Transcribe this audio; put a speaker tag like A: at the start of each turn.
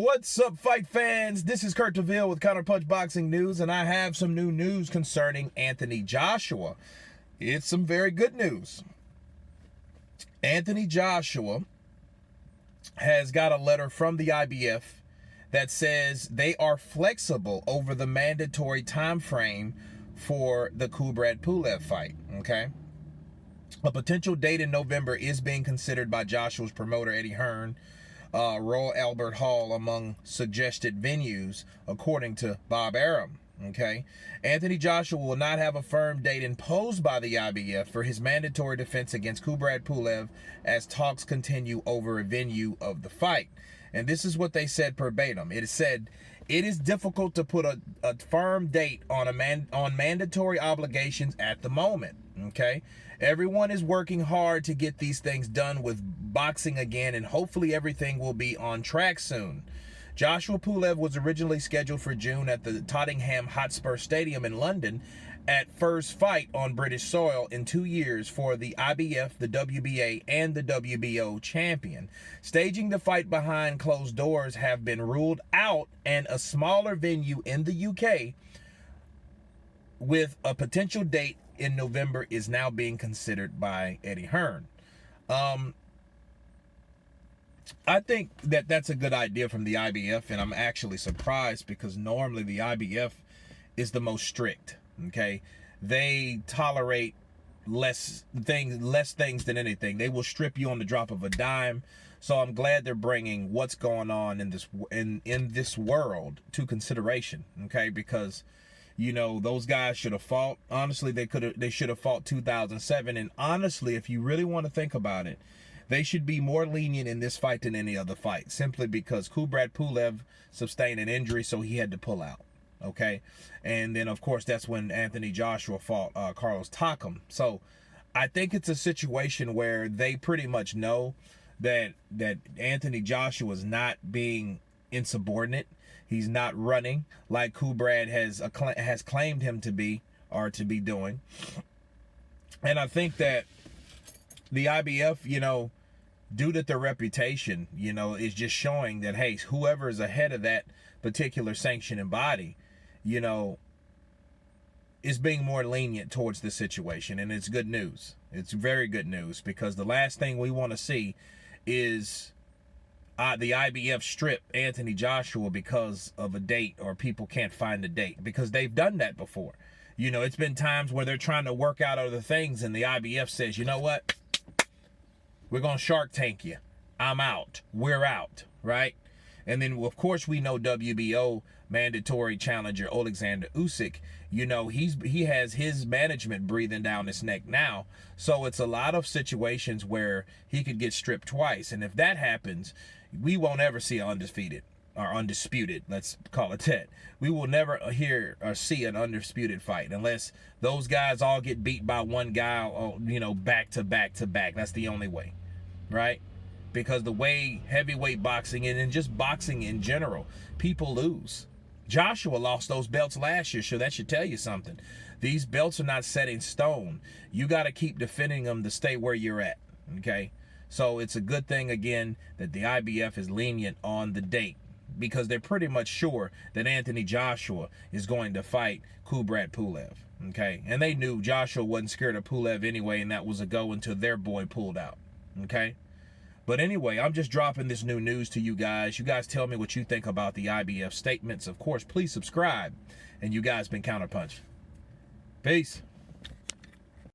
A: What's up, fight fans? This is Kurt DeVille with Counterpunch Boxing News, and I have some new news concerning Anthony Joshua. It's some very good news. Anthony Joshua has got a letter from the IBF that says they are flexible over the mandatory time frame for the Kubrat Pulev fight, okay? A potential date in November is being considered by Joshua's promoter, Eddie Hearn, Royal Albert Hall among suggested venues, according to Bob Arum. Okay, Anthony Joshua will not have a firm date imposed by the IBF for his mandatory defense against Kubrat Pulev as talks continue over a venue of the fight. And this is what they said verbatim. It said, it is difficult to put a firm date on mandatory obligations at the moment. Okay, everyone is working hard to get these things done with boxing again, and hopefully everything will be on track soon. Joshua Pulev was originally scheduled for June at the Tottenham Hotspur Stadium in London at first fight on British soil in 2 years for the IBF, the WBA, and the WBO champion. Staging the fight behind closed doors have been ruled out, and a smaller venue in the UK with a potential date in November is now being considered by Eddie Hearn. I think that that's a good idea from the IBF, and I'm actually surprised because normally the IBF is the most strict. Okay, they tolerate less things than anything. They will strip you on the drop of a dime. So I'm glad they're bringing what's going on in this world to consideration. Okay, because you know those guys should have fought. Honestly, they should have fought 2007. And honestly, if you really want to think about it, they should be more lenient in this fight than any other fight, simply because Kubrat Pulev sustained an injury, so he had to pull out. Okay, and then of course that's when Anthony Joshua fought Carlos Takam. So I think it's a situation where they pretty much know that Anthony Joshua is not being insubordinate. He's not running like Kubrat has claimed him to be or to be doing. And I think that the IBF, you know, due to their reputation, you know, is just showing that, hey, whoever is ahead of that particular sanctioning body, you know, is being more lenient towards the situation. And it's good news. It's very good news, because the last thing we want to see is the IBF strip Anthony Joshua because of a date, or people can't find a date, because they've done that before. You know, it's been times where they're trying to work out other things, and the IBF says, you know what? We're going to Shark Tank you. I'm out. We're out, right? And then, of course, we know WBO mandatory challenger Alexander Usyk, you know, he has his management breathing down his neck now. So it's a lot of situations where he could get stripped twice. And if that happens, we won't ever see an undefeated or undisputed, let's call it that. We will never hear or see an undisputed fight unless those guys all get beat by one guy, you know, back to back to back. That's the only way, right? Because the way heavyweight boxing and just boxing in general, people lose. Joshua lost those belts last year, so that should tell you something. These belts are not set in stone. You got to keep defending them to stay where you're at, okay? So it's a good thing, again, that the IBF is lenient on the date, because they're pretty much sure that Anthony Joshua is going to fight Kubrat Pulev, okay? And they knew Joshua wasn't scared of Pulev anyway, and that was a go until their boy pulled out, okay? But anyway, I'm just dropping this new news to you guys. You guys tell me what you think about the IBF statements. Of course, please subscribe. And you guys been Counterpunch. Peace.